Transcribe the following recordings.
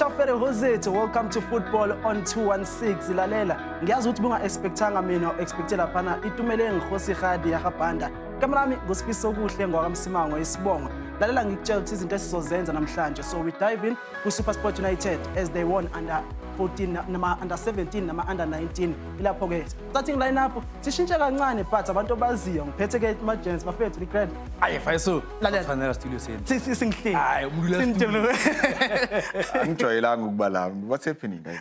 Shafere Rosette, welcome to Football on 216. Lalela, ngiyazi ukuthi bunga expectanga mina expectela phana itumele ngikhosi khadi yakabhanda. Kamerami ngosifiso okuhle ngwakamsimango isibongo. Lalela ngikutshela ukuthi izinto esizozenza namhlanje. So we dive in ku SuperSport United as they won under 14 nama under 17 nama under 19 ilapho ke starting lineup sishintshe kancane but abantu baziyo ngiphethe ke ama gents bafethu ligrad Faiso lalela studio seni singihleli hayi umdlula angijwayelanga ukuba la. What's happening guys?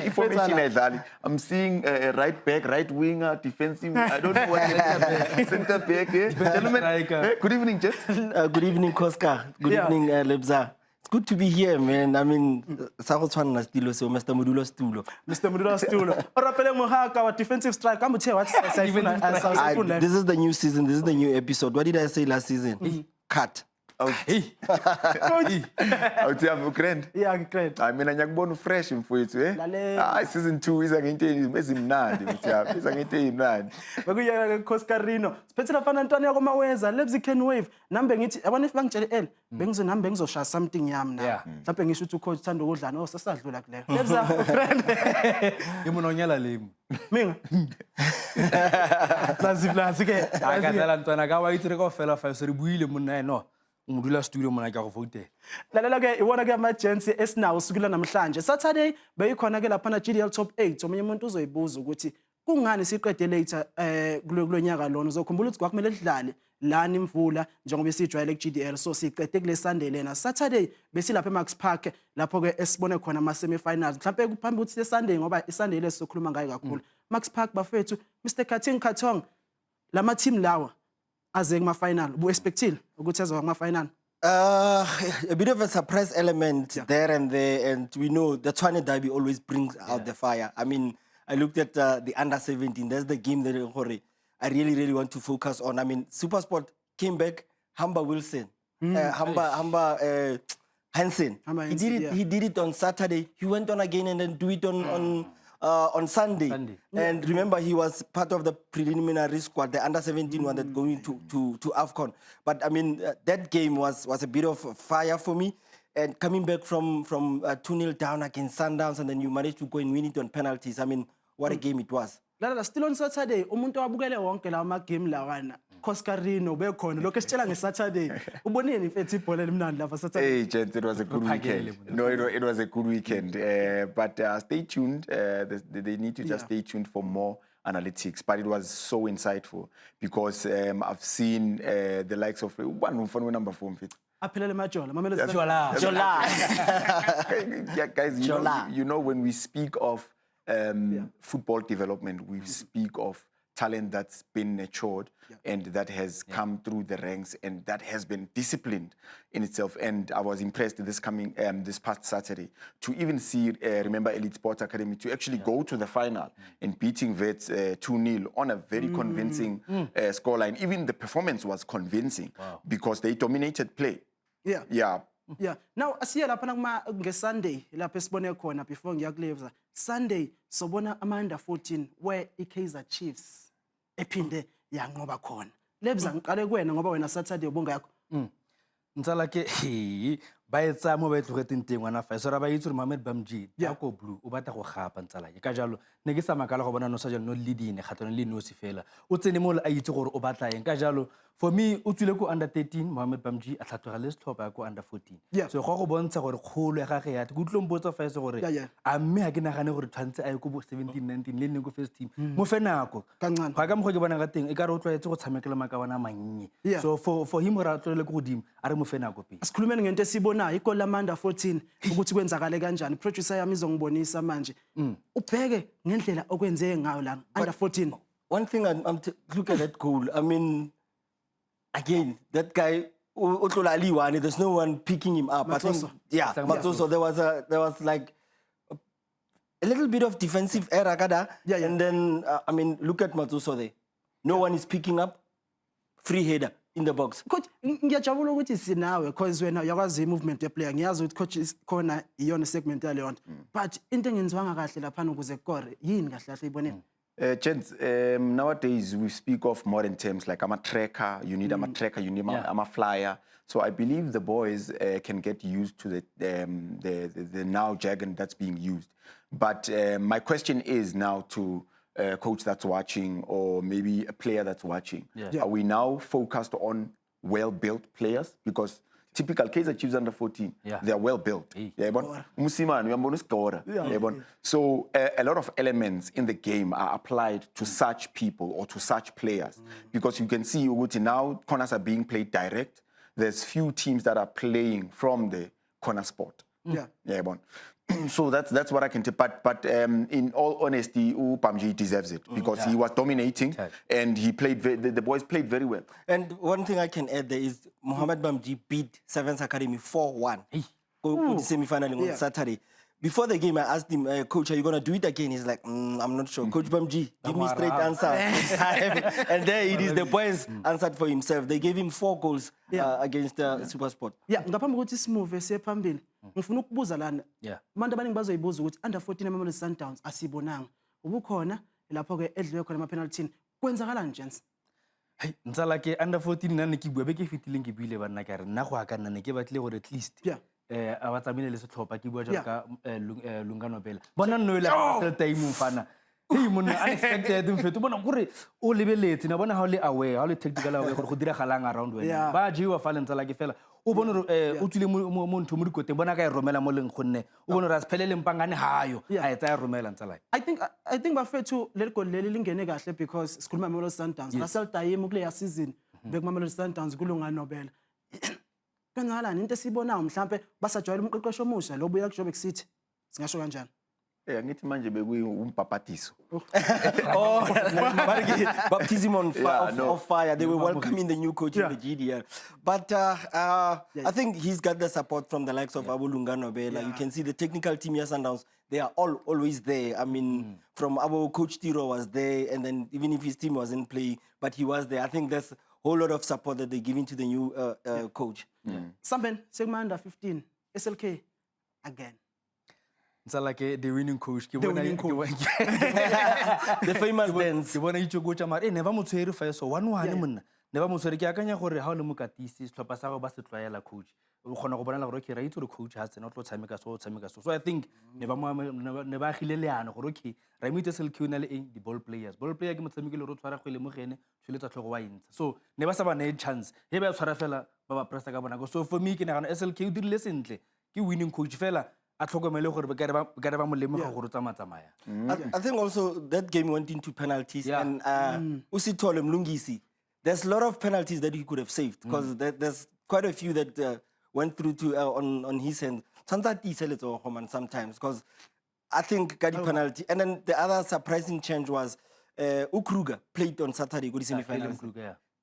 Information edlali. I'm seeing right back, right winger, defensive. I don't know what center back. Gentlemen, good evening, Jet. Good evening, Koska. Good evening, Lebza. It's good to be here, man. I mean, Sakotwan na stilo, so Mr. Modulo Stulo. Mr. Modulo Stulo. Orapele Mohaka, our defensive strike. I'm tell what's this is the new season. This is the new episode. What did I say last season? Cut. Hey. Awuthi Ukraine. Yeah, Ukraine. I mean ngiyakubona fresh mfowethu season 2 iza ngento ezimnandi mthapha iza ngento ezimnandi. Bekuya Coscarino. Siphethe lafana ntwana yako maweza Lebzi can wave. Nambe ngithi yabona if bangitshele L bengizohambe ngizoshaya something yami na. Mhlawumbe ngisho ukuthi ucoach thanda ukudlana osesadlula kuleyo. Lebza friend. Imunonyala lemi. Mina. Plazi ke. Akadala ntwana ka wa itire ka fela fa se re buile monna no. Umdula studio mona ka go vote. Lalela ke iwona ke ama gents esinawo usukela namhlanje. Saturday beyikhona ke lapha na GDL top 8. Omunye umuntu uzoyibuza ukuthi kungani siqede later kulonyaka lona uzokhumbula ukuthi kwakumele sidlale lana imvula njengoba isijwayele ku-GDL so siqede kule Sunday lena. Saturday besilapha eMax Park lapho ke esibone khona ama semi-finals. Mhlawumbe kuphambi ukuthi Sunday ngoba iSunday lesizokhuluma ngayo kakhulu. Max Park bafethu Mr. Kating Katong lama team lawa aze kuma-final bu-expectile ukuthi azoba kuma-final. A bit of a surprise element there and there, and we know the Tshwane derby always brings out the fire. I mean, I looked at the under 17. That's the game that I really want to focus on. I mean, SuperSport came back. Hamba Wilson, Hamba Hansen. He did it on Saturday. He went on again and then do it on Sunday. And remember, he was part of the preliminary squad, the under 17 one that going to AFCON. But I mean, that game was a bit of fire for me. And coming back from 2-0 down against Sundowns, and then you managed to go and win it on penalties. I mean, what a game it was. Lala still on Saturday, umuntu wabukele wonke la ama game lawana. Coscarino bekhona lokho esitshela ngeSaturday. Uboneni mfethu ibhola elimnandi lapha Saturday. Hey, gents, it was a good weekend. No, it was a good weekend. But stay tuned. They need to just stay tuned for more analytics. But it was so insightful because I've seen the likes of one phone number 4 fit. Aphelele majola, mamela Jola. Yeah, guys, you know when we speak of football development, we speak of talent that's been matured and that has come through the ranks and that has been disciplined in itself. And I was impressed this past Saturday to even see, remember Elite Sports Academy, to actually go to the final and beating Vets 2-0 on a very convincing scoreline. Even the performance was convincing because they dominated play. Yeah. Now asiya lapha ngeSunday lapha esibone khona before ngiyakulevza. Sunday sobona ama-under 14 where iKaizer Chiefs ephinde yanqoba khona. Lebza ngiqale kuwena ngoba wena Saturday ubonga yakho. Ntsala ke ba etsa mo ba etlogetseng teng wana fa sora ba itse re Mohamed Bamji ya ko blue o batla go gapa ntsala ke ka jalo ne ke sa makala go bona no sa jalo no leading gatone le no se fela o tsene mo le a itse gore o batla eng ka jalo for me o tswile ko under 13 Mohamed Bamji a tlhatloga le setlhopha ko under 14 so go bontsha gore kgolo ya gage ya go tlong botsa fa gore a mme ha ke nagane gore tshwantse a ye ko 17 19 le nne ko first team mo fenako kancane ga ka mo go ke bona ga teng e ka re o tlwaetse go tshamekela makawana mannye so for him ra tlole go godimo a re mo fenako pe asikhulumeni ngento esibona iko lamanda 14 ukuthi kwenzakale kanjani producer yami izongibonisa manje ubheke ngendlela okwenzeke ngayo la under 14 one thing look at that goal. I mean, again, that guy Otlola Ali, there's no one picking him up. Matsoso. I think, Matsoso, there was like a little bit of defensive error, and then I mean, look at Matsoso there. No one is picking up. Free header in the box. Coach, ngiyajabula ukuthi sinawe because wena yakwazi movement yeplayer. Ngiyazi ukuthi coach is khona iyona segment yale yona. But into engenziwanga kahle lapha ukuze kore yini kahle kahle iboneni. Gents, nowadays we speak of modern terms like I'm a tracker, you need I'm a tracker, you need I'm a flyer. So I believe the boys can get used to the now jargon that's being used. But my question is now to a coach that's watching or maybe a player that's watching. Are we now focused on well-built players? Because typical Kaizer Chiefs under 14, they are well built. So a lot of elements in the game are applied to such people or to such players. Because you can see now corners are being played direct. There's few teams that are playing from the corner spot. So that's what I can tell. But in all honesty, Pamji deserves it because he was dominating and he played. The boys played very well. And one thing I can add there is Mohamed Bamji beat Sevens Academy 4-1 in the semi-final on Saturday. Before the game, I asked him, Coach, are you going to do it again? He's like, I'm not sure. Coach Bamji, give me straight answer. And there it is. The boys answered for himself. They gave him 4 goals against SuperSport. Yeah, ngaphambi kokuthi simove siye phambili. Ngifuna ukubuza lana. Abantu abaningi bazoyibuza ukuthi under 14 eMamelodi Sundowns asibonanga. Ubukhona lapho ke edliwe khona ama penalty. Kwenzakalani gents? Hey, ntsala ke under 14 nna ne ke bua be ke fitileng ke buile banna ka re nna go aka nna ne ke batle gore at least a ba tsamile le setlhopha ke bua jalo ka Lungano Bela bona nno ile a time mfana hey monna unexpected mfeto bona gore o lebeletse na bona ha o le aware ha o le tactical aware gore go dira galang around wena ba jiwa fa le ntsala ke fela o bona o tsile mo ntho mo dikoteng bona ka e romela mo leng gonne o bona ra sephelele mpangane hayo a etsa e romela ntsala I think bafethu leli goli leli lingene kahle because sikhuluma Mamelodi Sundowns Russell Dayim kule ya season beku Sundowns kuLungano Bela kangalani into esibonayo mhlambe basajwayela umqeqesho omusha lo buya kuJoburg City singasho kanjani Angithi manje bekuyimpapatiso. Baptism of fire. They were welcoming the new coach in the GDL. But I think he's got the support from the likes of Abu Lungano Bela. You can see the technical team here, Sundowns, they are always there. I mean, from our coach Tiro was there, and then even if his team wasn't playing, but he was there. I think there's a whole lot of support that they're giving to the new coach. Samben, Sigma under 15, SLK, again. It's like the winning coach. The winning coach. The famous dance. Ke bona itse go tsa mara ne ba mo tshwere fa so 1-1 monna ne ba mo tshwere ke akanya gore ha o le mokatisi setlhopha sa go ba se tlwaela coach o khona go bona gore ke ra itse gore coach ha tsena o tlo tshameka so I think ne ba agile leano gore okay ra mo itse SLQ na le the ball player ke motshameki le ro tshwara go le mo gene tshwele tsa tlhogo wa intsa so ne ba sa ba ne chance he ba tshwara fela ba ba pressa ka bona go so for me ke nagana SLQ o dirile sentle ke winning coach fela. I think also that game went into penalties and Usithole Mlungisi, there's a lot of penalties that he could have saved because there's quite a few that went through to on his hand. Sometimes because I think got the penalty. And then the other surprising change was Ukruger played on Saturday, good semi-finals.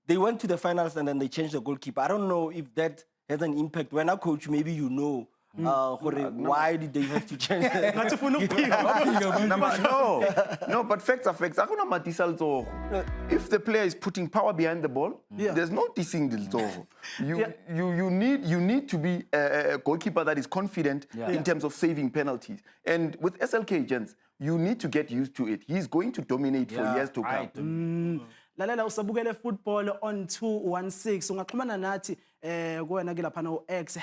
They went to the finals and then they changed the goalkeeper. I don't know if that has an impact. When a coach, maybe you know. Why did they have to change that? No, but facts are facts. If the player is putting power behind the ball, there's no dissing the you need to be a goalkeeper that is confident in terms of saving penalties. And with SLK gents, you need to get used to it. He's going to dominate for years to come. Lalela usabukele football on 216 ungaxhumana nathi kuwena ke lapha no X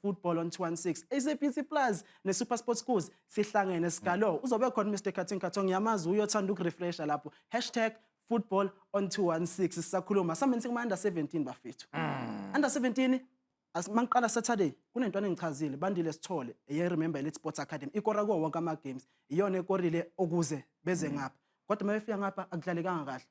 #football on 216 SABC Plus ne SuperSport Schools sihlangene sigalo uzobe khona Mr Kathong yamazi uyothanda ukurefresha lapho #football on 216 sisakhuluma samenze kuma under 17 bafethu under 17 asimanqala Saturday kunentwana engichazile bandile sithole remember let Sports Academy ikora ko wonke ama games iyona ekorile okuze beze ngapha kodwa mayefika ngapha akudlalekanga kahle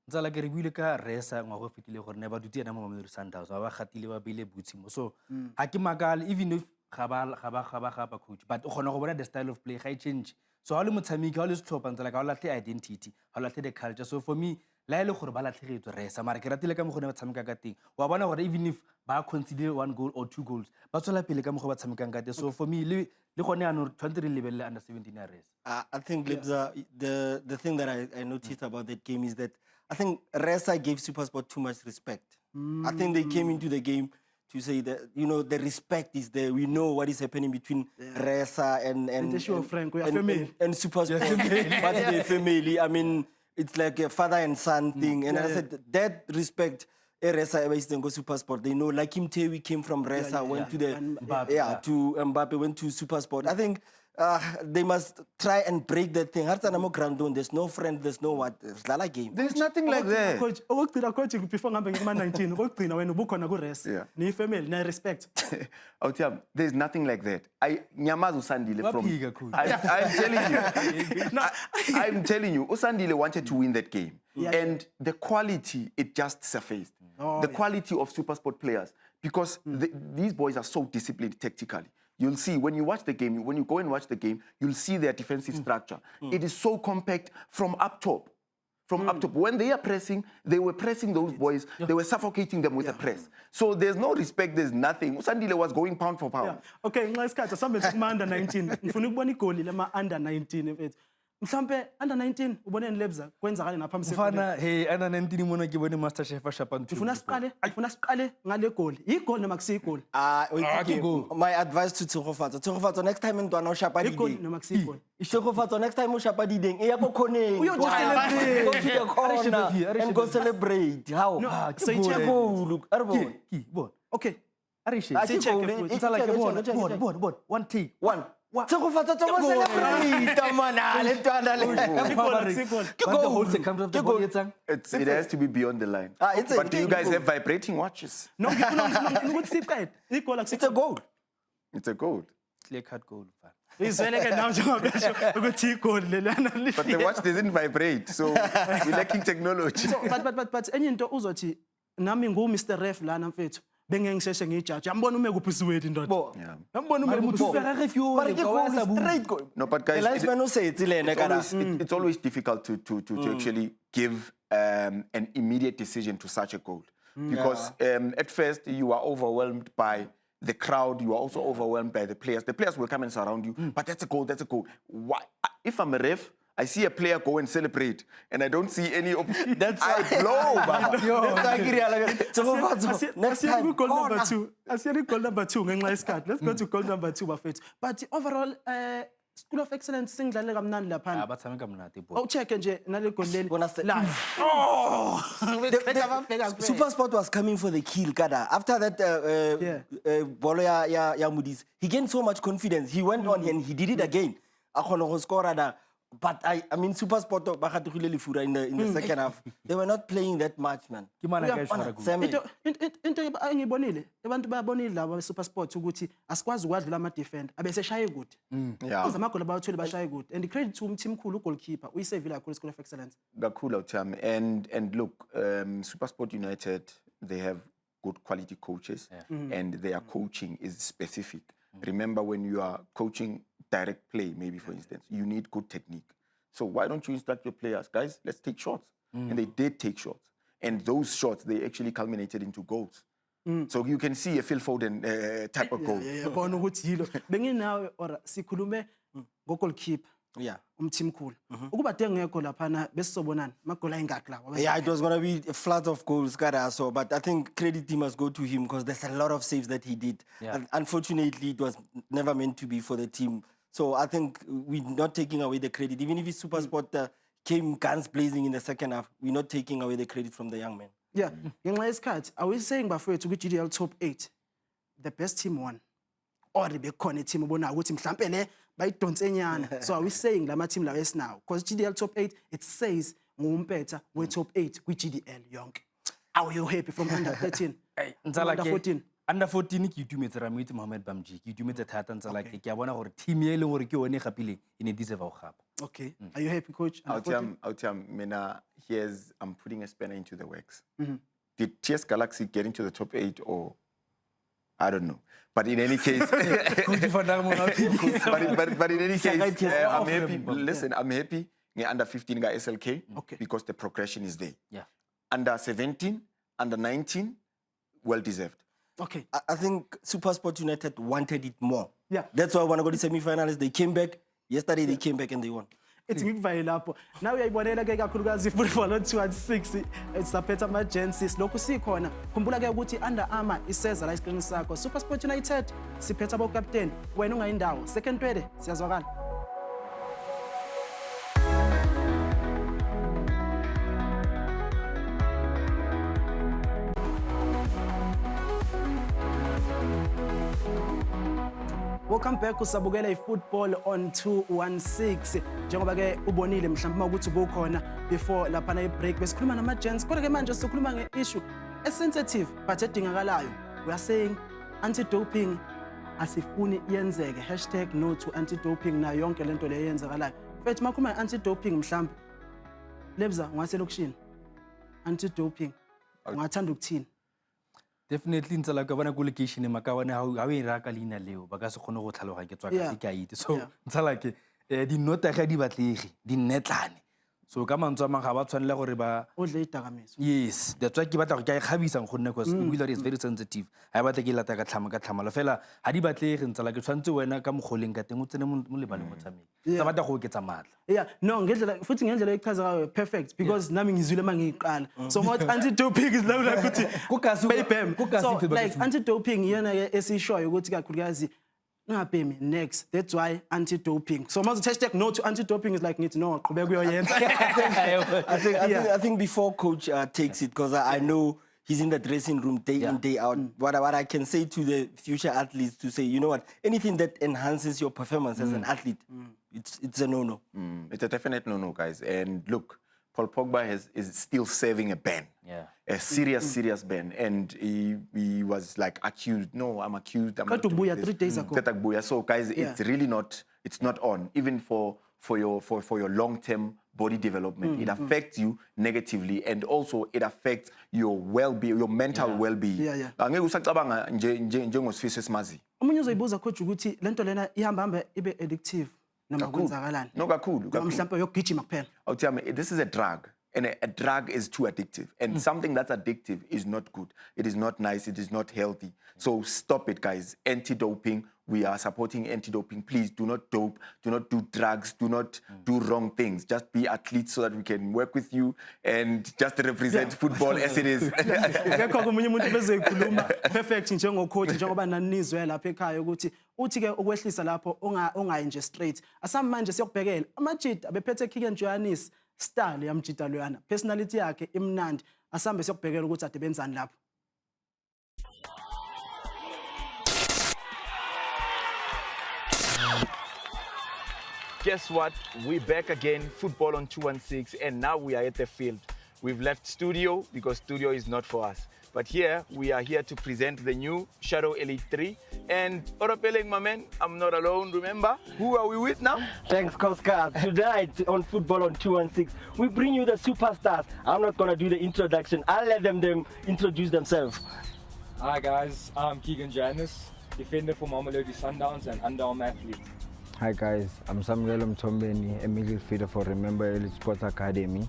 ntsala ke re buile ka resa ngwa go fitile gore ne ba dutse ena mo Mamelodi Sundowns ba gatile ba bile butsi mo so ha ke makale even if ga ba coach but o gona go bona the style of play ga change so ha le motshameki ha le setlhopha ntsala ka latle identity ha latle the culture so for me la ile gore ba latlhegetswe resa mara ke ratile ka mo gone ba tshameka ka teng wa bona gore even if ba consider 1 goal or 2 goals ba tswela pele ka mo go ba tshamekang ka teng so for me le gone ano 23 lebelle under 17 ya resa I think Libza, the thing that I noticed about that game is that I think Resa gave SuperSport too much respect. I think they came into the game to say that, you know, the respect is there. We know what is happening between Resa and Frank, we are family. and SuperSport, but they're family. I mean, it's like a father and son thing. And I said that respect, Resa go SuperSport. They know, like him, we came from Resa, went to the to Mbappe, went to SuperSport. I think they must try and break that thing. There's no friend, there's no what. It's not a game. There's nothing like that. Coach, before ngihambe ngima-19 kokugcina wena ubukhona ku-res niyi-family niyi-respect. Awuthiyami, there's nothing like that. Nyamaza uSandile from. Waphika, coach. I'm telling you. I'm telling you, uSandile wanted to win that game. And the quality, it just surfaced. The quality of SuperSport players. Because these boys are so disciplined tactically. You'll see, when you watch the game, when you go and watch the game, you'll see their defensive structure. It is so compact from up top. From up top. When they are pressing, they were pressing those boys. They were suffocating them with a press. So there's no respect, there's nothing. Usandile was going pound for pound. Okay, nxa isikhathi asambe kuma-under 19 ngifuna ukubona igoli lama-under 19 mfethu mhlampe under 19 uboneni lebza kwenzakale napha Mfana, hey, under 19 mona ke bone MasterChef ashapa nthu. ngifuna siqale ngale goli igoli noma kusiyigoli My advice to Tsogofatso, next time in Tuano Shapa igoli noma kusiyigoli Tsogofatso, next time Shapa Dideng, go just celebrate. Go to the corner and go celebrate. How? so icheke Look, Arbon. okay Arishe. It's Board. One take. One. Tsogofatso, celebrate. It has to be beyond the line. But do you guys have vibrating watches? no ukuthi siqede igoli It's a goal. It's a gold. Clear cut goal. izweleke nawe njengabesho ukuthi igoli lelana But the watch doesn't vibrate, so we're lacking technology. but enye into uzothi nami ngu-Mr. Ref lana mfethu bengeke ngisheshe ngiyijaji yambona ume kuphi usiwedi ndoda yambona ume kuphi Straight goal. No, but guys, it's always difficult to actually give an immediate decision to such a goal. Because at first you are overwhelmed by the crowd, you are also overwhelmed by the players. The players will come and surround you, but that's a goal, that's a goal. Why? If I'm a ref, I see a player go and celebrate, and I don't see any. That's I blow, next time. goal number 2. I see goal number 2 ngenxa yesikhathi. Let's go to goal number 2 bafethu. But overall School of Excellence singidlale kamnandi laphana. Bathame kamnandi bro. Awucheck nje nale goal leli. SuperSport was coming for the kill, Kada. After that ball ya Moody's, he gained so much confidence. He went on and he did it again. But I mean, SuperSport in the second half, they were not playing that much, man. Into engibonile abantu bayabonile laba SuperSport ukuthi asikwazi ukwadlula ama defender abeseshaye good. Amagoli abawathole bashaye good. And credit to team khulu goalkeeper uyisavile kakhulu School of Excellence. Gakhulu Tim, and look, SuperSport United, they have good quality coaches, and their coaching is specific. Remember, when you are coaching direct play, maybe for instance, you need good technique. So why don't you instruct your players, guys, let's take shots. And they did take shots. And those shots, they actually culminated into goals. So you can see a Phil Foden type of goal. Bona ukuthi yilo. Benginawe or sikhulume goalkeeper. Team cool. Ukuba dengekho laphana besisobonana magoli ayingaki lawa. Yeah, it was going to be a flood of goals, Kada. So, but I think credit must go to him because there's a lot of saves that he did. And unfortunately, it was never meant to be for the team. So I think we're not taking away the credit. Even if SuperSport came guns blazing in the second half, we're not taking away the credit from the young man. Yeah. Ngenxa yesikhathi, are we saying bafowethu ku-GDL top 8, the best team won? Or bekhona team ubona ukuthi mhlambe le bayidonsenyana. So are we saying lama team lawo esinawo? Because GDL top 8, it says ngumpetha we top 8 kwi-GDL yonke. Are you happy from under 13? Under 14. Under 14 ke itumetse Ramit Mohamed Bamji. Ke itumetse thata ntse la ke a bona gore team ye le gore ke one gapile ine deserve go gapa. Okay. Are you happy, coach? Mina, I'm putting a spanner into the works. Did TS Galaxy get into the top 8 or I don't know. But in any case, but in any case, I'm happy. Listen, I'm happy. Under 15 got SLK because the progression is there. Under 17, under 19, well deserved. Okay. I think SuperSport United wanted it more. That's why when I got the semi-finalists, they came back. Yesterday they came back and they won. ithi ngikuvale lapho nawe uyayibonela-ke kakhulukazi i-football on 216 saphethe ama-jensi silokhu sikhona khumbula-ke ukuthi under armour iseza la isikrini sakho SuperSport United siphethe abokapteni wena ungayindawo second twede siyazwakala. Welcome back usabukela iFootball on 216 njengoba ke ubonile mhlawumbe ukuthi ubukhona before lapha na ibreak besikhuluma nama-gents kodwa ke manje sizokhuluma nge-issue esensitive but edingakalayo. We are saying anti-doping asifuni yenzeke #no to anti-doping nayo yonke lento leyo yenzakalayo. Mfethu makhuluma nge-anti-doping mhlawumbe lebza ngaselokishini anti-doping ungathanda ukuthini? Definitely ntse la ka bona collocation maka bona ha o e raka leina leo ba ka se khone go tlhaloga ke tswa ka se ke a itse so ntse la ke di nota ga di batlege di netlane so ka mantswe a mang ga ba tshwanela gore ba odle itagamiso. yes that's why ke batla go ke a khabisa go nne because we is very sensitive ha batla ke lata ka tlhamalo fela ha di batlege ntse la ke tshwantse wena ka mogoleng ka teng o tsene mo lebaleng motshameki tsa batla go oketsa matla. Yeah, no, futhi ngendlela echaza ngayo perfect because nami ngizwile mangiqala. So what anti-doping is now like ukuthi so like anti-doping iyona ke esishoyo ukuthi kakhulukazi ngabhemi next. That's why anti-doping. So manje #no to anti-doping is like ngithi no qhubeka uyoyenza. I think before coach takes it, because I know he's in the dressing room day in, day out. What I can say to the future athletes to say, you know what, anything that enhances your performance as an athlete, it's a no-no. It's a definite no-no, guys. And look, Paul Pogba is still serving a ban. A serious ban. And he was like accused. No, I'm accused. I'm not doing this. 3 days ago. So guys, it's really not, it's not on. Even for your long-term body development. It affects you negatively, and also it affects your well-being, your mental well-being. Angeke usacabanga njengosifiso esimazi. Omunye uzoyibuza coach ukuthi lento lena ihamba ibe addictive noma kwenzakalani. No kakhulu. Mhlawumbe yokugijima kuphela. I'll tell you, this is a drug. And a drug is too addictive. And something that's addictive is not good. It is not nice. It is not healthy. So stop it, guys. Anti-doping. We are supporting anti-doping. Please do not dope. Do not do drugs. Do not do wrong things. Just be athletes so that we can work with you and just represent football as it is. Perfect njengocoach njengoba nanizwe lapha ekhaya ukuthi uthi ke ukwehlisa lapho ongayi nje straight. Asam manje siyokubhekela amajita abephethe Kigen Johannes style yamjita loyana. Personality yakhe imnandi. Asambe siyokubhekela ukuthi ade benzani lapho. Guess what? We're back again, Football on 216, and now we are at the field. We've left studio because studio is not for us. But here, we are here to present the new Shadow Elite 3. And Orapeleng, my man, I'm not alone, remember? Who are we with now? Thanks, Koska. Tonight on Football on 216, we bring you the superstars. I'm not going to do the introduction. I'll let them introduce themselves. Hi guys, I'm Kigen Johannes, defender for Mamelodi Sundowns and Under Armour athlete. Hi guys, I'm Samuel Mtombeni, a midfielder for Remember Elite Sports Academy.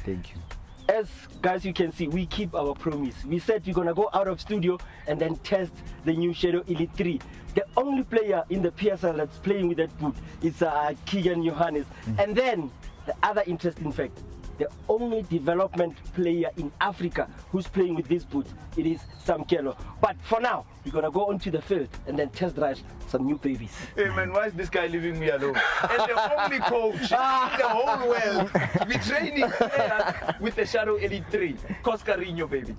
Thank you. As guys you can see, we keep our promise. We said we're gonna go out of studio and then test the new Shadow Elite 3. The only player in the PSL that's playing with that boot is Kigen Johannes. And then the other interesting fact, the only development player in Africa who's playing with this boot, it is Sam Kelo. But for now, we're gonna go onto the field and then test drive some new babies. Hey man, why is this guy leaving me alone? And the only coach in the whole world to be training players with the Shadow Elite 3. Coscarinho, baby.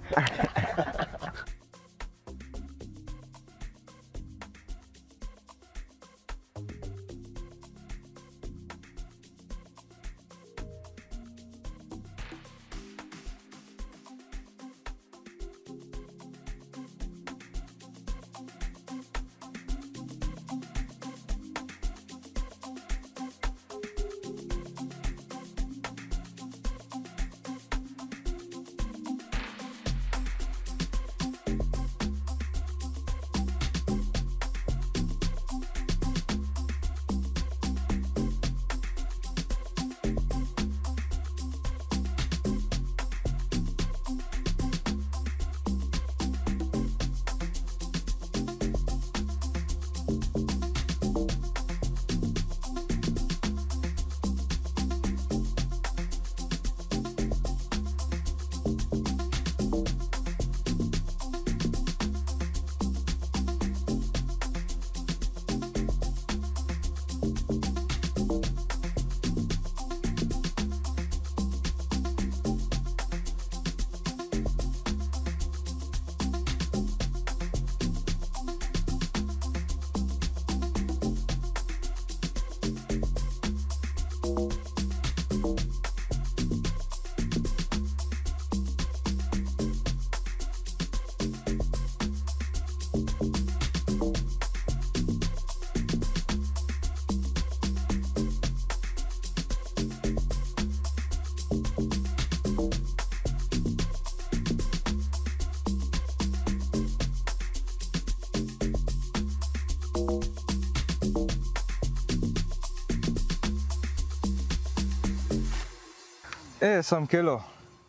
Hey, Samkelo.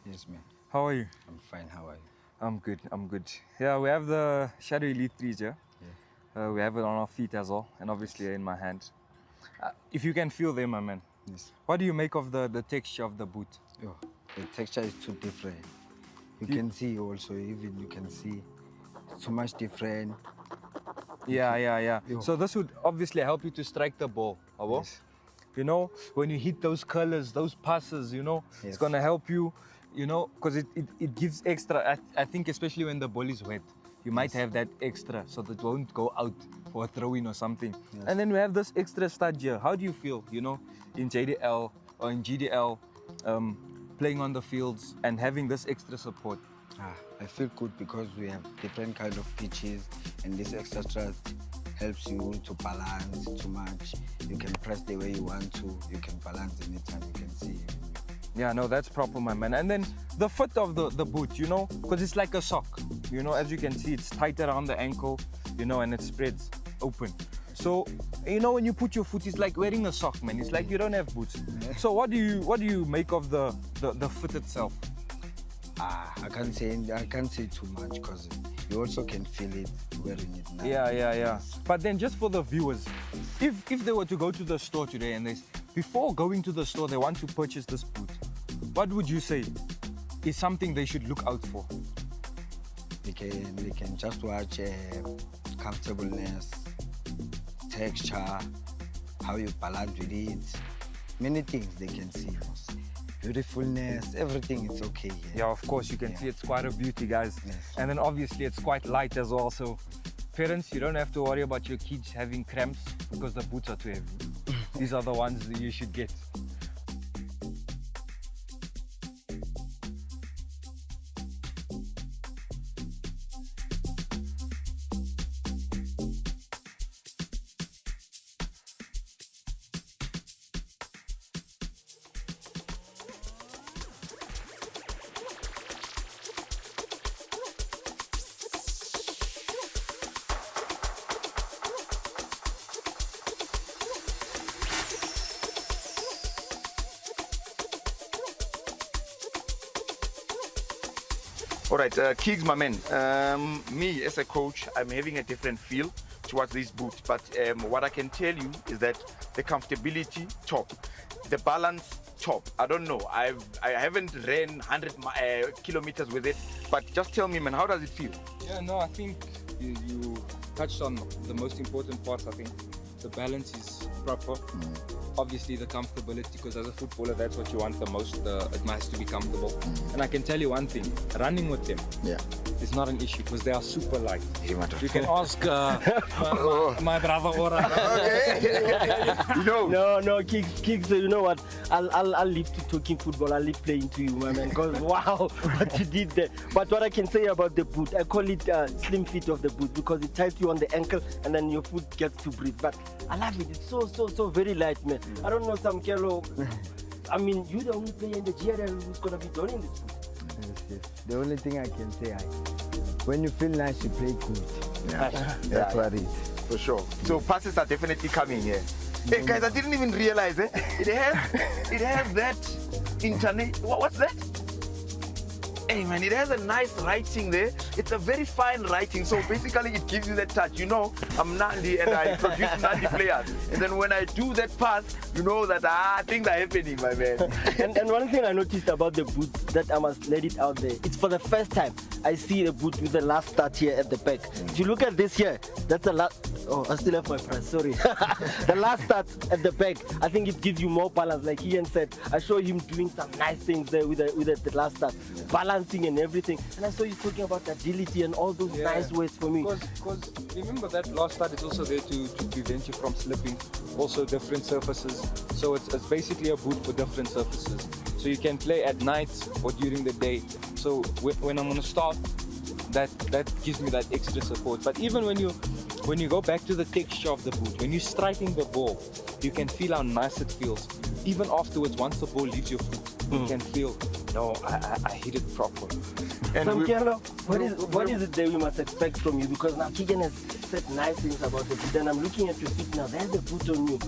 Yes, man. How are you? I'm fine. How are you? I'm good, I'm good. Yeah, we have the Shadow Elite 3s here. We have it on our feet as well, and obviously in my hand. If you can feel them, my man. Yes. What do you make of the texture of the boot? Yo, the texture is too different. You can see also, even you can see so much different. Yeah. Yo. So this would obviously help you to strike the ball, Abo. Yes. You know, when you hit those colors, those passes, you know, it's Yes. gonna help you, you know, because it gives extra. I think especially when the ball is wet, you might have that extra so that it won't go out for a throw-in or something. Yes. And then we have this extra stud here. How do you feel, you know, in JDL or in GDL, playing on the fields and having this extra support? I feel good because we have different kind of pitches, and this extra strut helps you to balance too much. You can press the way you want to. You can balance anytime. You can see. Yeah, no, that's proper, my man. And then the fit of the boot, you know, because it's like a sock. You know, as you can see, it's tight around the ankle, you know, and it spreads open. So, you know, when you put your foot, it's like wearing a sock, man. It's like you don't have boots. So what do you make of the fit itself? I can't say too much because you also can feel it wearing it now. Yeah. But then just for the viewers, if they were to go to the store today and before going to the store, they want to purchase this boot, what would you say is something they should look out for? They can just watch comfortableness, texture, how you balance with it. Many things they can see. Beautifulness, everything is okay here. Yeah, of course, you can see it's quite a beauty, guys. Yes. And then obviously it's quite light as well. So parents, you don't have to worry about your kids having cramps because the boots are too heavy. These are the ones that you should get. All right, Kiggs, my man. Me as a coach, I'm having a different feel towards this boot. But what I can tell you is that the comfortability top, the balance top. I don't know. I haven't ran 100 kilometers with it. But just tell me, man, how does it feel? Yeah, no, I think you touched on the most important parts. I think the balance is proper. Obviously the comfortability, because as a footballer that's what you want the most. It has to be comfortable. And I can tell you one thing, running with them is not an issue because they are super light. You can ask my brother Ora. No, Kicks, you know what? I'll leave to talking football. I'll leave playing to you, my man. Because wow, what you did there. But what I can say about the boot, I call it slim fit of the boot because it ties you on the ankle and then your foot gets to breathe. But I love it. It's so very light, man. I don't know, Samkelo. I mean, you're the only player in the GDL who's gonna be donning this boot. Yes. The only thing I can say, when you feel nice, you play good. That's what it is. For sure. So passes are definitely coming here. Hey guys, I didn't even realize it. It has that internet. What's that? Hey man, it has a nice writing there. It's a very fine writing. So basically it gives you that touch. You know, I'm Nandi and I produce Nandi players. And then when I do that pass, you know that things are happening, my man. and one thing I noticed about the boot that I must let it out there, it's for the first time I see a boot with the last start here at the back. If you look at this here, that's the last. Oh, I still have my press, sorry. The last start at the back, I think it gives you more balance. Like Ian said, I saw him doing some nice things there with the last start. Balance balancing and everything. And I saw you talking about agility and all those nice words for me. Because remember that last part is also there to prevent you from slipping. Also different surfaces. So it's basically a boot for different surfaces. So you can play at night or during the day. So when I'm gonna start, that gives me that extra support. But even when you go back to the texture of the boot, when you're striking the ball, you can feel how nice it feels. Even afterwards, once the ball leaves your foot, you can feel, no, I hit it proper. And so, Kielo, what is it that we must expect from you? Because now Keegan has said nice things about the boot, and I'm looking at your feet now. There's the boot on you.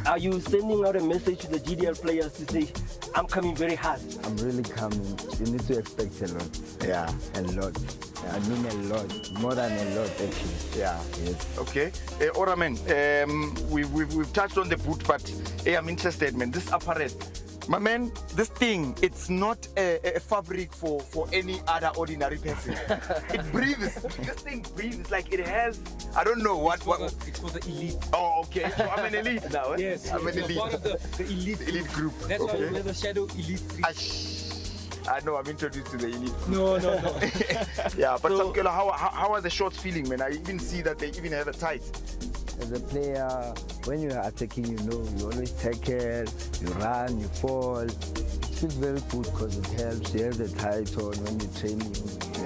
Are you sending out a message to the GDL players to say, I'm coming very hard? I'm really coming. You need to expect a lot. Yeah. A lot. I mean a lot. More than a lot, actually. Yeah. Yes. Okay. Oramen, we've touched on the boot, but I'm interested, man. This apparatus, my man, this thing, it's not a fabric for any other ordinary person. It breathes. This thing breathes. It's like it has, I don't know what. It's for the elite. Oh, okay. So I'm an elite now. Eh? Yes. I'm an You're elite. part of the elite group. That's why Okay. we're the shadow elite. I know, I'm introduced to the elite. No. Yeah, but So- Samkelo, how are the shorts feeling, man? I even see that they even have a tight. As a player, when you are attacking, you always tackle, you run, you fall. It feels very good because it helps. You have the tight on when you're training,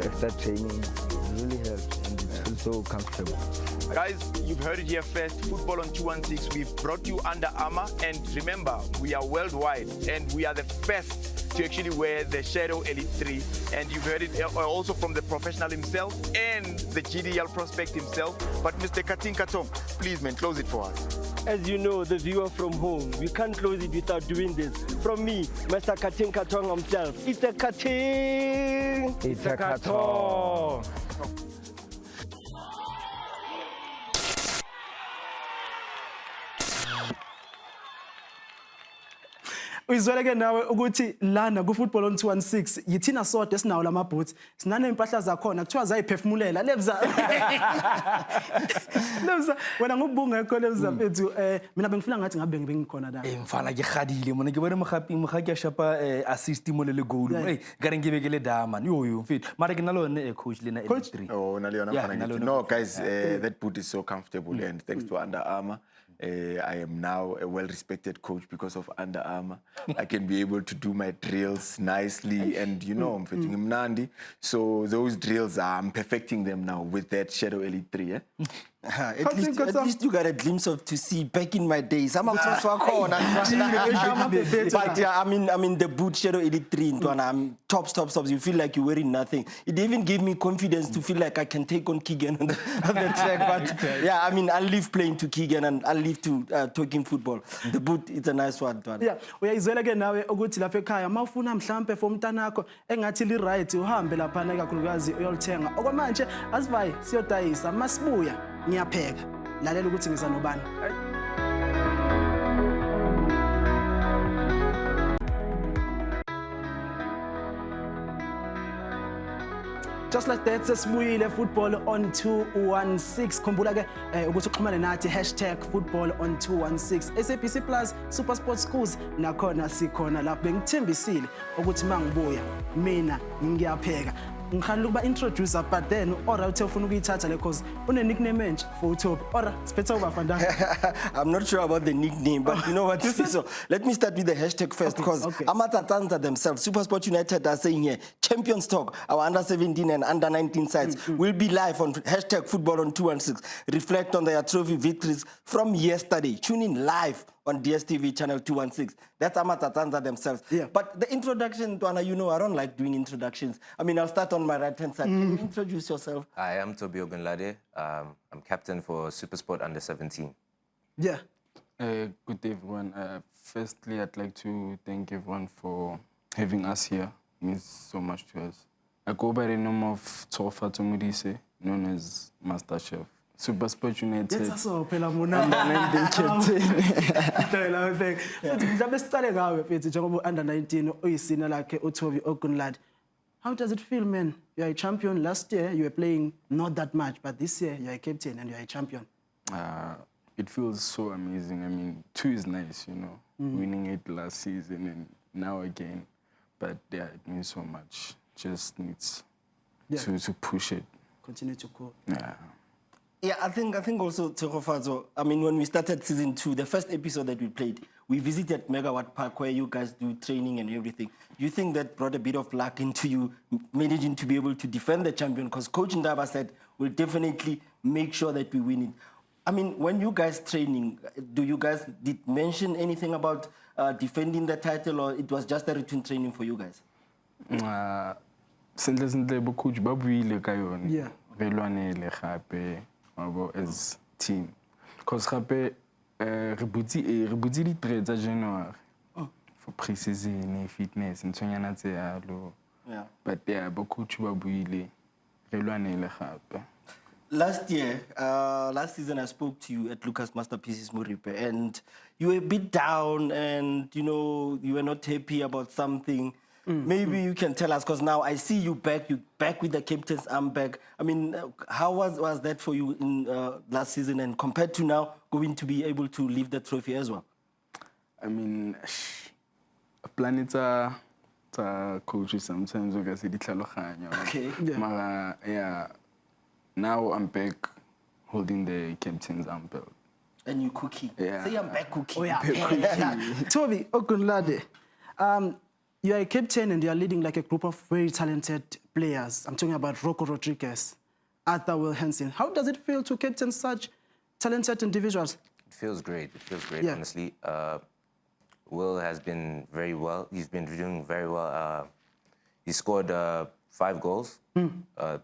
extra training. It really helps and it feels so comfortable. Guys, you've heard it here first. Football on 216. We've brought you Under Armour, and remember, we are worldwide, and we are the first to actually wear the Shadow Elite 3. And you've heard it also from the professional himself and the GDL prospect himself. But Mr. Katin Katong, please, man, close it for us. As you know, the viewer from home, we can't close it without doing this. From me, Mr. Katin Katong himself. It's a Katin. It's a carton. Uyizwele-ke nawe ukuthi lana ku-football on 216 yithina sodwa esinawo lamabhoots sinaney'mpahla zakhona kuthiwa zayiphefumulela lebza wena ngokubungekho lebza mfethu mina bengifila ngathi ngabe bengikhona la mfana ke gadile mona ke bone mogaki a shapa assist mo le le goal ka reng ke be ke le dama yo mfethu mara ke na le one coach le na L3 Oh, Naliona Yeah, Fanagiti. Naliona. No, guys, that boot is so comfortable, and thanks to Under Armour, I am now a well-respected coach because of Under Armour. I can be able to do my drills nicely, and I'm fitting him Nandi. So those drills, I'm perfecting them now with that Shadow Elite 3. Eh? At least you got a glimpse of to see back in my days. I'm But yeah, I mean the boot Shadow Elite 3 I'm tops. You feel like you're wearing nothing. It even gave me confidence to feel like I can take on Keegan on the track. But yeah, I mean, I'll leave playing to Keegan and I'll leave to talking football. The boot, it's a nice one. Yeah, uyayizwela-ke nawe ukuthi lapha ekhaya uma ufuna mhlampe for umntanakho engathi li-right uhambe laphana ikakhulukazi uyolithenga okwamanje asivayi siyodayisa masibuya ngiyapheka lalela ukuthi ngisanobani. Just like that, sesibuyile football on 216. Khumbula-ke ukuthi uxhumane nathi #football on 216. SABC Plus, SuperSport Schools, nakhona sikhona lapho bengithembisile ukuthi mangibuya mina ngiyapheka. Ngikhani ukuba introducer but then ora uthe ufuna ukuyithatha le cause une nickname entsha for uTobi. Ora siphethe over Fandana. I'm not sure about the nickname, but you know what? So let me start with the hashtag first because Amatatanza themselves, SuperSport United are saying here, Champions Talk, our under 17 and under 19 sides will be live on #football on 216. Reflect on their trophy victories from yesterday. Tune in live on DSTV channel 216. That's Amatatanza themselves. Yeah. But the introduction, Tuana, I don't like doing introductions. I mean, I'll start on my right-hand side. Can you introduce yourself? I am Tobi Ogunlade. I'm captain for SuperSport under 17. Yeah. Good day, everyone. Firstly, I'd like to thank everyone for having us here. It means so much to us. I go by the name of Tofa Tumudise, known as Master Chef. SuperSport United. Let's also phela mona. Mhlawumbe siqale ngawe mfethu njengoba under 19 uyisina lakhe uTobi Ogunlade. How does it feel, man? You are a champion. Last year you were playing not that much, but this year you are a captain and you are a champion. It feels so amazing. I mean, 2 is nice, winning it last season and now again. But yeah, it means so much. just needs Yeah. to push it. Continue to go. Yeah. Yeah, I think also Tsegofatso, I mean, when we started season 2, the first episode that we played, we visited Megawatt Park where you guys do training and everything. Do you think that brought a bit of luck into you managing to be able to defend the champion? Because Coach Ndaba said, we'll definitely make sure that we win it. I mean, when you guys training, do you guys did mention anything about defending the title, or it was just a routine training for you guys? Sentle bo coach ba buile ka yone. Yeah. Re lwanele gape as team. Because gape re butsi di trade tsa January for pre-season, fitness, ntshonyana tse yalo. Yeah. But yeah, bo coach ba buile re lwanele gape. Last year, last season, I spoke to you at Lucas Masterpieces Moripe, and you were a bit down, and you know you were not happy about something. Maybe you can tell us, because now I see you back with the captain's armband. I mean, how was that for you in last season, and compared to now, going to be able to lift the trophy as well? I mean, planets are coaches sometimes okay, se di tlhaloganya. Okay. Yeah. Mara, yeah. Now I'm back holding the captain's armband. And you cookie. Yeah. Say I'm back cookie. Oh, yeah. Toby Ogunlade, you are a captain and you are leading like a group of very talented players. I'm talking about Rocco Rodriguez, Arthur Will Hansen. How does it feel to captain such talented individuals? It feels great. It feels great, Yeah. honestly. Will has been very well. He's been doing very well. He scored 5 goals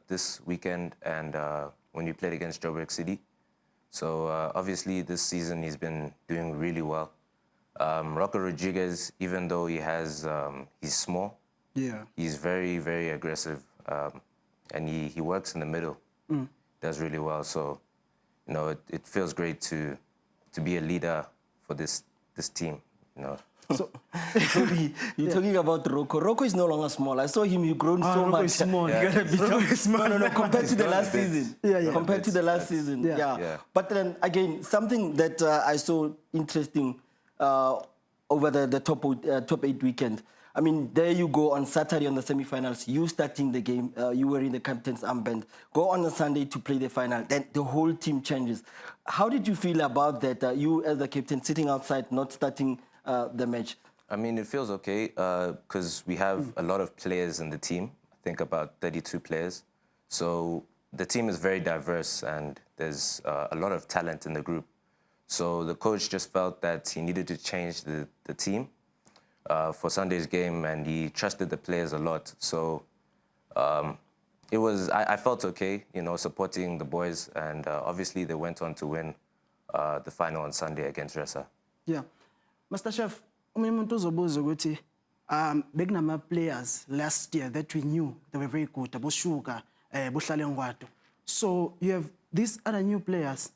this weekend and when we played against Joburg City. So obviously this season he's been doing really well. Rocco Rodriguez, even though he's small, Yeah. he's very, very aggressive, and he works in the middle. Does really well. So, you know, it feels great to be a leader for this team. You know. So, Toby, you're talking about Rocco. Rocco is no longer small. I saw him, you've grown so Rocco much. is small. You gotta be Rocco is small. No, compared to the last season. Yeah. Compared to the last season. Yeah. Yeah. But then, again, something that I saw interesting over the top 8 weekend. I mean, there you go on Saturday on the semi-finals, you starting the game, you were in the captain's armband. Go on a Sunday to play the final, then the whole team changes. How did you feel about that, you as the captain sitting outside, not starting the match? I mean, it feels okay because we have a lot of players in the team. I think about 32 players. So the team is very diverse and there's a lot of talent in the group. So the coach just felt that he needed to change the team for Sunday's game, and he trusted the players a lot. So I felt okay, you know, supporting the boys, and obviously they went on to win the final on Sunday against Ressa. Yeah. Master Chef, umuntu uzobuza ukuthi bekunama players last year that we knew they were very good, aboshuka, bohlale ngwato. So you have these other new players.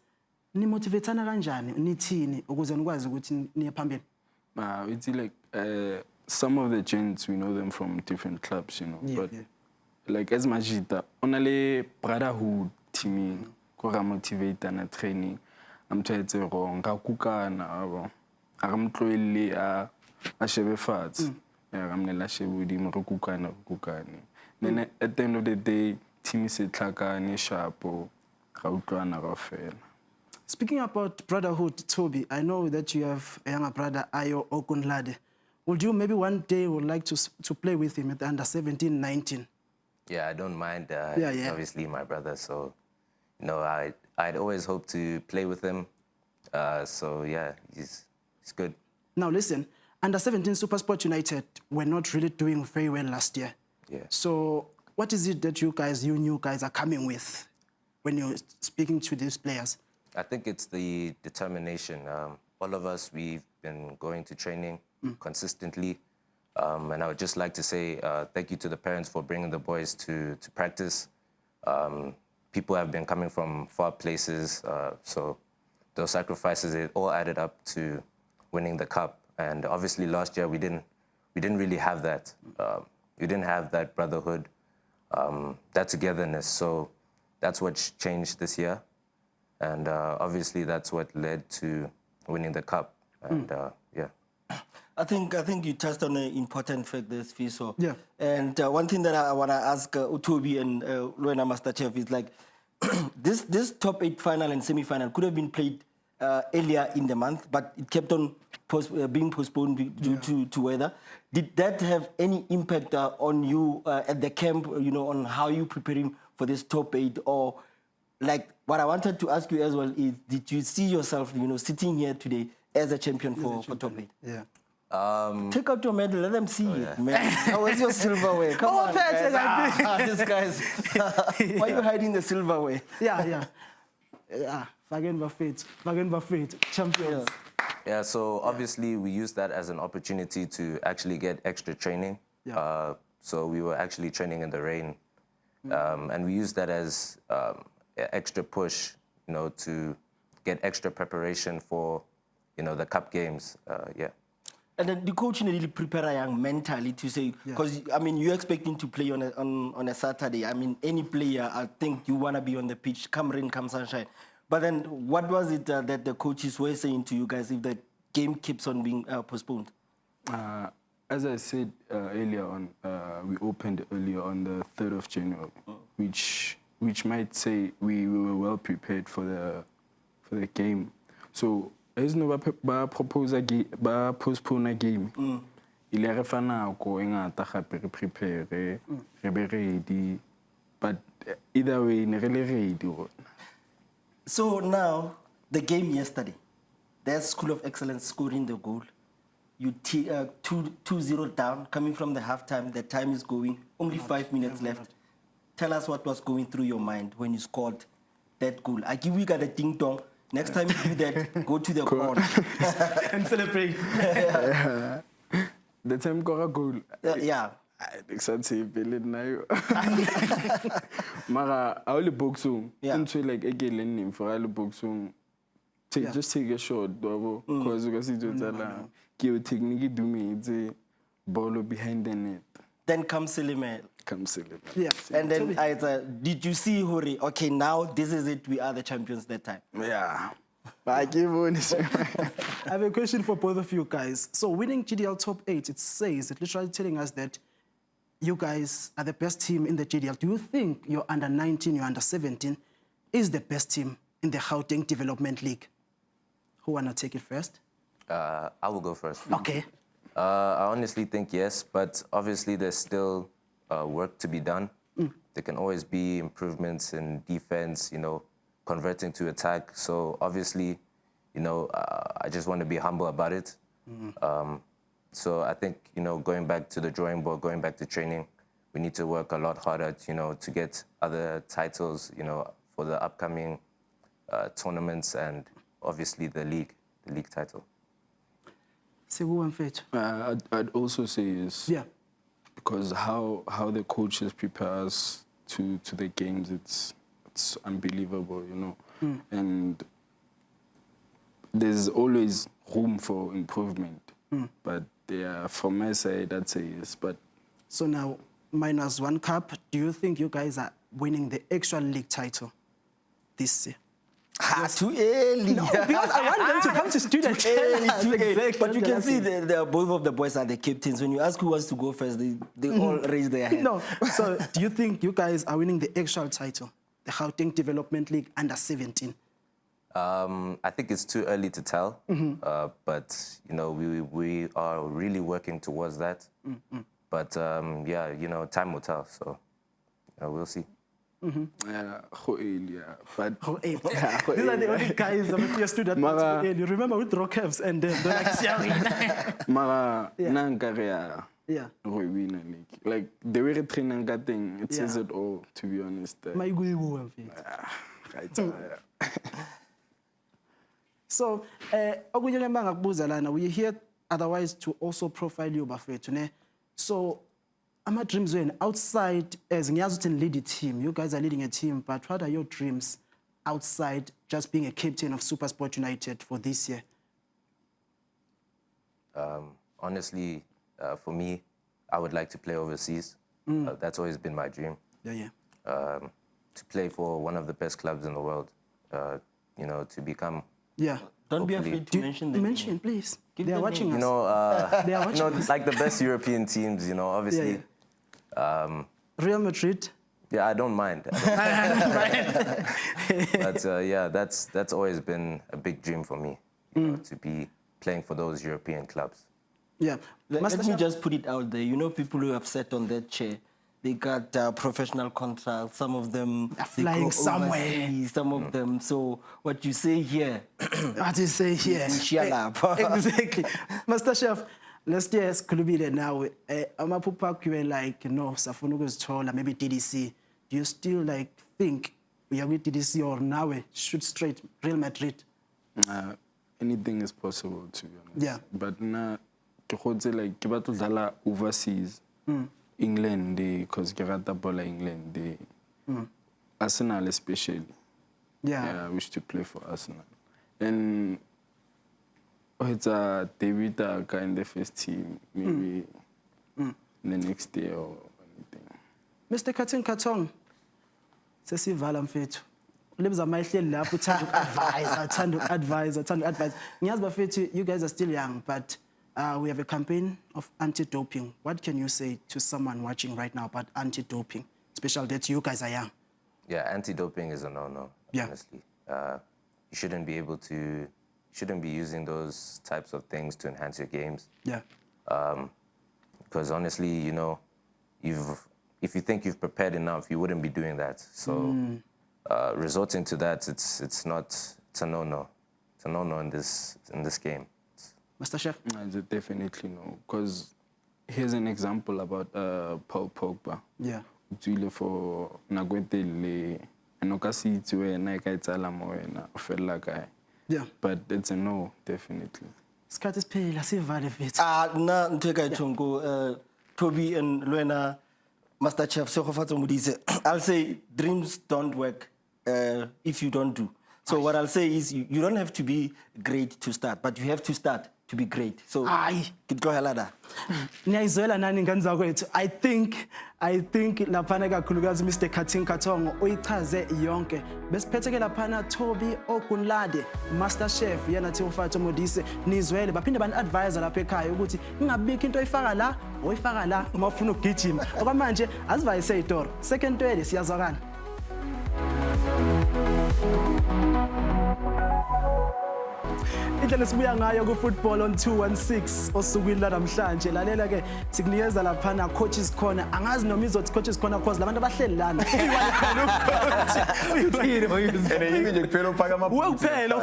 Ni motivatana kanjani nithini ukuze nikwazi ukuthi niye phambili? It's like some of the gents, we know them from different clubs, you know. Yeah, but yeah. like as Majita, onale brotherhood teaming, kora motivator na training. I'm trying to wrong. Ga kukana abo. Aga mtloele a shebe fats. Yeah, ga mnela shebe di mo kukana. Then at the end of the day, team is tlhakane sharpo. Ga utlwana ga fela. Speaking about brotherhood, Toby, I know that you have a younger brother, Ayo Ogunlade. Would you maybe one day would like to play with him at the under 17, 19? Yeah, I don't mind. Yeah. He's obviously my brother, so you know, I'd always hope to play with him. So yeah, he's good. Now listen, under 17 SuperSport United were not really doing very well last year. Yeah. So what is it that you new guys are coming with when you're speaking to these players? I think it's the determination. All of us, we've been going to training consistently. And I would just like to say thank you to the parents for bringing the boys to practice. People have been coming from far places, so those sacrifices, it all added up to winning the cup. And obviously last year we didn't really have that. We didn't have that brotherhood, that togetherness. So that's what changed this year. And obviously that's what led to winning the cup. And yeah. I think you touched on an important fact there, Fiso. Yeah. And one thing that I want to ask Utobi and Luena Master Chef is like, this top 8 final and semi-final could have been played earlier in the month, but it kept on being postponed due to weather. Did that have any impact on you at the camp, on how you preparing for this top 8? Or like what I wanted to ask you as well is, did you see yourself, sitting here today as a champion for top 8? Yeah. Take out your medal, let them see it, man. How was your silverware? Come on, guys. These guys. Why are you hiding the silverware? Yeah. Fagen Buffet, champions. Yeah, so obviously we used that as an opportunity to actually get extra training. Yeah. So we were actually training in the rain. And we used that as extra push, to get extra preparation for, the cup games. Yeah. And then the coach really prepare young mentally to say, because you're expecting to play on a Saturday. Any player, I think you want to be on the pitch, come rain, come sunshine. But then, what was it that the coaches were saying to you guys if the game keeps on being postponed? As I said earlier on, we opened earlier on the 3rd of January, which might say we were well prepared for the game. So, as no postpone a game. Il re fa nako e ngata gape re prepare, re be ready. But either way, ne re le ready. So now, the game yesterday, there's School of Excellence scoring the goal. You 2-0 down, coming from the halftime. The time is going. Only 5 minutes left. Tell us what was going through your mind when you scored that goal. I give you a ding dong. Next time you do that, go to the corner and celebrate. The time got a goal. Yeah. Excited feeling now. Mara, I only boxing. Into like again learning for all boxing. Just take a shot, because you can see the technique do me the ball behind the net. Then come Selimel. Yeah. And then did you see Hori? Okay, now this is it. We are the champions that time. Yeah. I give one. I have a question for both of you guys. So winning GDL top 8, it says, it literally telling us that you guys are the best team in the GDL. Do you think your under 19, your under 17 is the best team in the Gauteng Development League? Who wanna take it first? I will go first. Okay. I honestly think yes, but obviously there's still work to be done. There can always be improvements in defense, converting to attack. So obviously, I just want to be humble about it. So I think, going back to the drawing board, going back to training, we need to work a lot harder, to get other titles, for the upcoming tournaments and obviously the league title. I'd also say yes. Yeah. Because how the coaches prepare us to the games, it's unbelievable, And there's always room for improvement. But from my side, I'd say yes. But so now, -1 cup, do you think you guys are winning the actual league title this year? Too early. No, because I want them to come to students. Too early. But you can see both of the boys are the captains. When you ask who wants to go first, they all raise their hand. No. So do you think you guys are winning the actual title, the Gauteng Development League under 17? I think it's too early to tell, but we are really working towards that. But time will tell. So we'll see. But These are the only guys that were student. You remember with Rockhavs and they're like, Mara, yeah. We win a league. Like the way the training got thing, it says it all, to be honest. So, we're here otherwise to also profile you, Bafethu. So, my dreams when outside as Nyazutin lead a team, you guys are leading a team, but what are your dreams outside just being a captain of SuperSport United for this year? Honestly, for me, I would like to play overseas. That's always been my dream. To play for one of the best clubs in the world, to become Yeah. Don't be Hopefully. afraid to mention them. Mention, please. Give They are them watching You us. know, They are you know, watching us. like the best European teams, you know, obviously. Real Madrid. Yeah, I don't mind. But yeah, that's always been a big dream for me, you know, to be playing for those European clubs. Yeah. Let me just put it out there. You know, people who have sat on that chair, they got professional contracts. Some of them Are they flying go somewhere. overseas, some of them. So what you say here, What you say here? Inshallah. Exactly. Master Chef, last year sikhulumile nawe amaphupho akho you were like no safuna ukuzithola maybe DDC. Do you still like think uya kwi DDC or nawe shoot straight Real Madrid? Anything is possible, to be honest. Yeah. But na ke khotse like ke batla dlala overseas. England, because ke rata bola England, Arsenal especially. Yeah. I wish to play for Arsenal. And it's a debut in the first team, maybe the next year or anything. Mr. Katin Katong. Sesivala mfethu. Lebza mayihleli lapho uthanda advise. Ngiyazi bafethu you guys are still young but we have a campaign of anti-doping. What can you say to someone watching right now about anti-doping, especially that you guys are young? Yeah, anti-doping is a no-no, Yeah. honestly. You shouldn't be using those types of things to enhance your games. Yeah. Because honestly, you know, if you think you've prepared enough, you wouldn't be doing that. So resorting to that, it's a no-no. It's a no-no in this game. Mr. Chef? Definitely no. Because here's an example about Paul Pogba. Yeah. Utswile for Nagwetele, and okasi itwe na ikaitsala mo na fella guy. Yeah. But it's a no, definitely. Isikhathi siphela sivale mfethu. na nteka ichongo Toby and Luena, Master Chef, I'll say dreams don't work if you don't do. So what I'll say is you don't have to be great to start, but you have to start to be great. So go ahead. Niyayizwela nani ngani zakwethu. I think laphana kakhulukazi Mr. Katin Katongo uyichaze yonke. Besiphetheke laphana Toby Ogunlade, Master Chef yena thi uFathu Modise nizwele baphinde bani advisor lapha ekhaya ukuthi ingabikho into oyifaka la uma ufuna ukugijima. Okwamanje azivayise idoro. Second twele siyazwakana. Indlela sibuya ngayo ku-football on 216 osukwini lanamhlanje lalela ke sikunikeza laphana coaches corner angazi noma izothi coaches corner cause labantu abahleli lana yimi nje kuphela ufaka ukuphela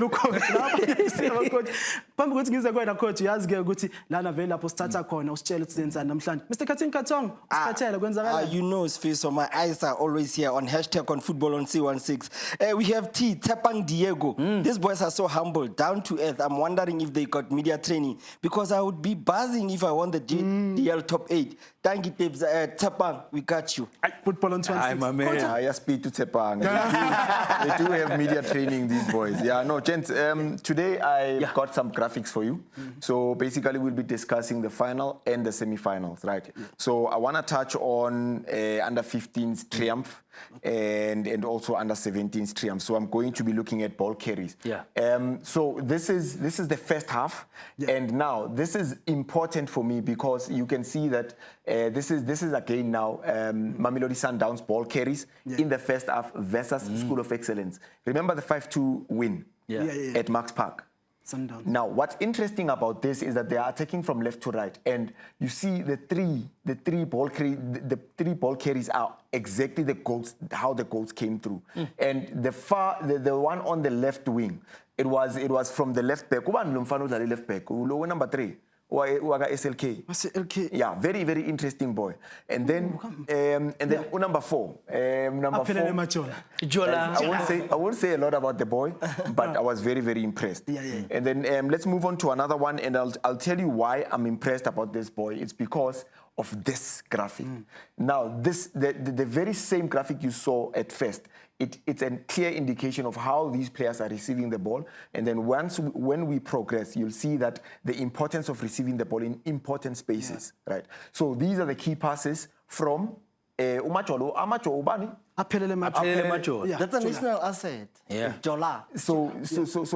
ucoach lapha coach phambi kokuthi ngize kwena coach yazi ke ukuthi lana vele lapho sithatha khona usitshela ukuthi senzani namhlanje Mr. Katin Katong usiphathele kwenzakala you know Sfiso, my eyes are always here on hashtag on football on C16. We have Tepang Diego. These boys are so humble, down to earth. I'm wondering if they got media training because I would be buzzing if I won the GDL top 8. Thank you, Tepang. We got you. Football on 216. I'm a man. I speak to Tepang. They do have media training, these boys. Yeah, no, gents. Today I've got some graphics for you. So basically, we'll be discussing the final and the semi-finals, right? So I want to touch on under 15's triumph and also under 17's triumph. So I'm going to be looking at ball carries. Yeah. So this is the first half, and now this is important for me because you can see that this is again now Mamelodi Sundowns ball carries in the first half versus School of Excellence. Remember the 5-2 win at Max Park. Sundowns. Now, what's interesting about this is that they are attacking from left to right, and you see the three ball carries are exactly the goals, how the goals came through. And the one on the left wing, it was from the left back. Left back. Number 3. SLK. LK. Yeah, very, very interesting boy. And then number 4. Number 4. I won't say a lot about the boy, but I was very, very impressed. And then let's move on to another one, and I'll tell you why I'm impressed about this boy. It's because of this graphic. Now, the very same graphic you saw at first, it's a clear indication of how these players are receiving the ball. And then when we progress, you'll see that the importance of receiving the ball in important spaces, right? So these are the key passes from umajolo amajo ubani. aphelele Aphelele Majola. Yeah, That's a Jola. national asset. Yeah. Jola. So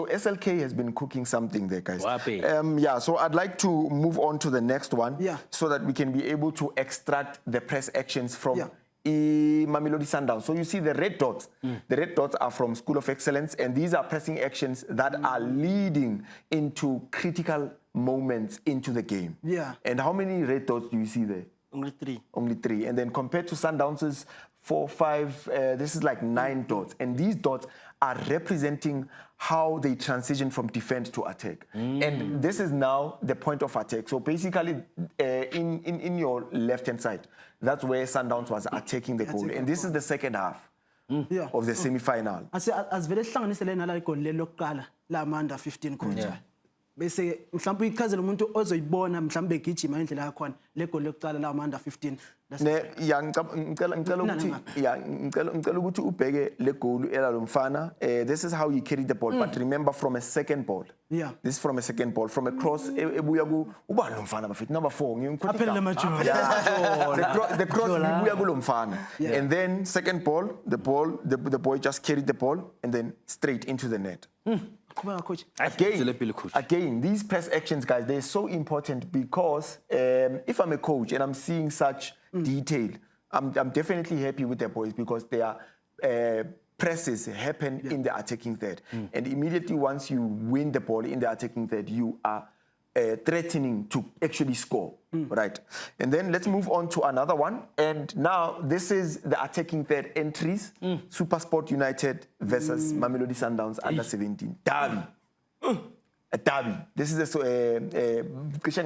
SLK has been cooking something there, guys. Wapi. Yeah, so I'd like to move on to the next one, Yeah. so that we can be able to extract the press actions from Yeah. Mamelodi Sundowns. So you see the red dots. The red dots are from School of Excellence, and these are pressing actions that are leading into critical moments into the game. Yeah. And how many red dots do you see there? Only 3. Only 3. And then compared to Sundowns' 4, 5, this is like 9 dots. And these dots are representing how they transition from defense to attack. And this is now the point of attack. So basically, in your left-hand side, that's where Sundowns was attacking the goal. And this is the second half Yeah. of the semi-final. asivele sihlanganise lena la igoli leli lokuqala la under 15 coach bese mhlawumbe uyichazela umuntu ozoyibona mhlawumbe egijima indlela yakhona le goli lokuqala la under 15 ngicela ukuthi ubheke le goal elalomfana. This is how he carried the ball, but remember, from a second ball. Yeah. This is from a second ball, from a cross ebuya ku ubani lo mfana bafethu number 4 Aphelele Majola. the cross ibuya kulo mfana. And then second ball, the boy just carried the ball and then straight into the net. Qhubeka coach. Again, these press actions, guys, they're so important because if I'm a coach and I'm seeing such detail, I'm definitely happy with the boys because their presses happen in the attacking third. And immediately once you win the ball in the attacking third, you are threatening to actually score, right? And then let's move on to another one. And now this is the attacking third entries. SuperSport United versus Mamelodi Sundowns under 17 derby. A derby. This is a this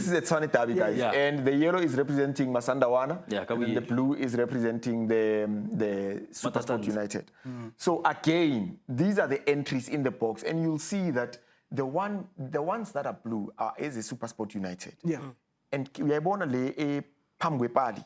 is a Tshwane derby, guys. Yeah. And the yellow is representing Masandawana. Yeah, and the blue is representing the SuperSport United. So again, these are the entries in the box, and you'll see that the ones that are blue is the SuperSport United. Yeah. And we are born a Pamwepali.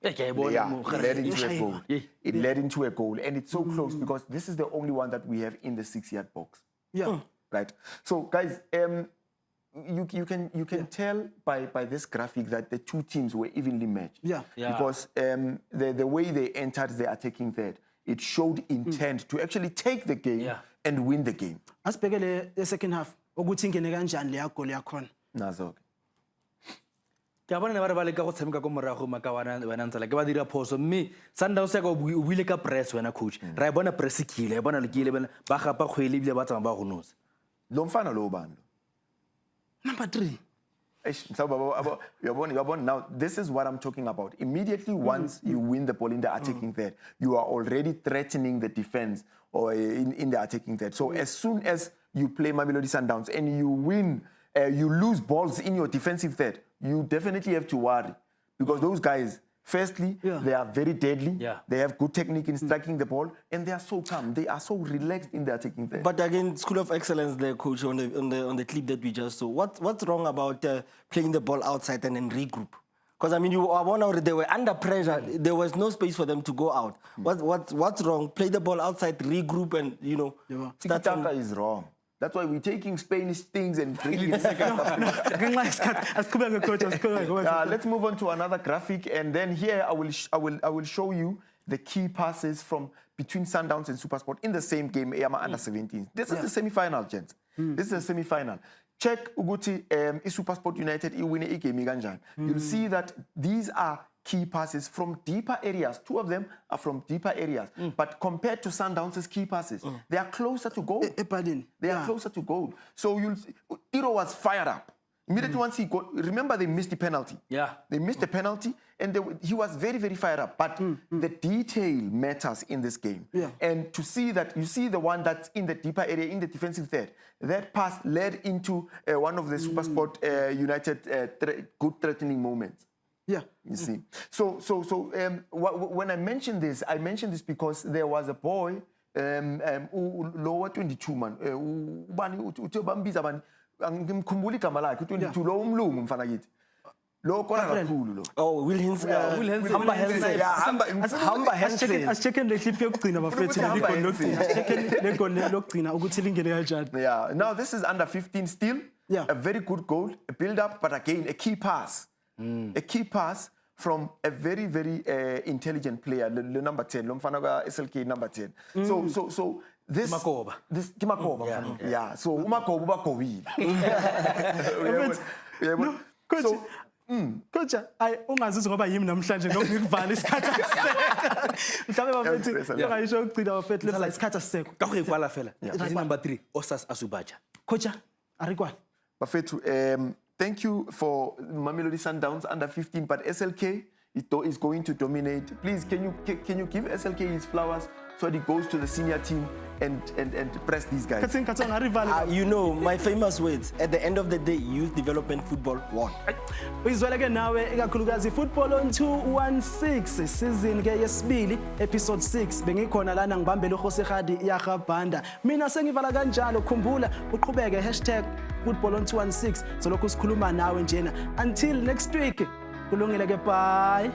It led into a goal. It led into a goal, and it's so close because this is the only one that we have in the 6-yard box. Yeah. Right. So, guys, you can tell by this graphic that the two teams were evenly matched. Yeah. Because the way they entered the attacking third, it showed intent to actually take the game and win the game. Asibhekele the second half ukuthi ingene kanjani le goal yakhona. Nazo. ke bona ne ba re ba le ka go tshameka ko morago makawana wena ntsala ke ba dira phoso mme Sundowns ya ka o buile ka press wena coach ra bona press kile bona le kile ba gapa kgwele bile ba tsama ba go nosa Lo mfana lo bani? Number 3. Now, this is what I'm talking about. Immediately once you win the ball in the attacking third, you are already threatening the defense or in the attacking third. So as soon as you play Mamelodi Sundowns and you win, you lose balls in your defensive third, you definitely have to worry. Because those guys, firstly, they are very deadly. They have good technique in striking the ball, and they are so calm. They are so relaxed in the attacking third. But again, School of Excellence, the coach on the clip that we just saw. What's wrong about playing the ball outside and then regroup? Because I mean, they were under pressure. There was no space for them to go out. What's wrong? Play the ball outside, regroup, and Tiki-taka is wrong. That's why we're taking Spanish things and bringing it second half. Let's move on to another graphic, and then here I will show you the key passes from between Sundowns and SuperSport in the same game, ARMOUR under 17. This is the semi-final, gents. This is the semi-final. Check Uguti SuperSport United iwine igame kanjani. You'll see that these are key passes from deeper areas. 2 of them are from deeper areas. But compared to Sundowns' key passes, they are closer to goal. They are closer to goal. So you'll see, Tiro was fired up. Immediately once he got, remember they missed the penalty. They missed the penalty, and he was very, very fired up. But the detail matters in this game. And to see that, you see the one that's in the deeper area, in the defensive third, that pass led into one of the SuperSport United good threatening moments. You see. So when I mentioned this because there was a boy, lower 22 man, ngimkhumbula igama lakhe 22 lo umlungu mfana kithi lo kona kakhulu lo Will Hansen Asicheck le clip yokugcina bafethu le goal lokugcina ukuthi lingene kanjani. Now this is under 15 still. Yeah. A very good goal, a build-up, but again, a key pass. A key pass from a very, very intelligent player, the number 10, Lomfana SLK number 10. So this... Makoba. This Kimakoba. Yeah. So Umakoba Bakowi. Coach, So... Coach, ayi ungazizwa ngoba yimi namhlanje ngikuvala isikhathi asisekho. Mhlawumbe bafethu ungayisho ukugcina bafethu lesa isikhathi asisekho. Ka go ikwala fela. Jersey number 3, Osas Asubaja. Coach, arikwala. Bafethu, thank you for Mamelodi Sundowns under 15, but SLK is going to dominate. Please, can you give SLK his flowers so that he goes to the senior team and press these guys? You know, my famous words, at the end of the day, youth development football won. Uyizwele nawe ikakhulukazi football on 216 season ke yesibili episode 6 bengikhona lana ngibambele uHosegadi yaGabanda. Mina sengivala kanjalo, khumbula uqhubeke #football on 216 so lokho sikhuluma nawe njena. Until next week, kulungile ke, bye.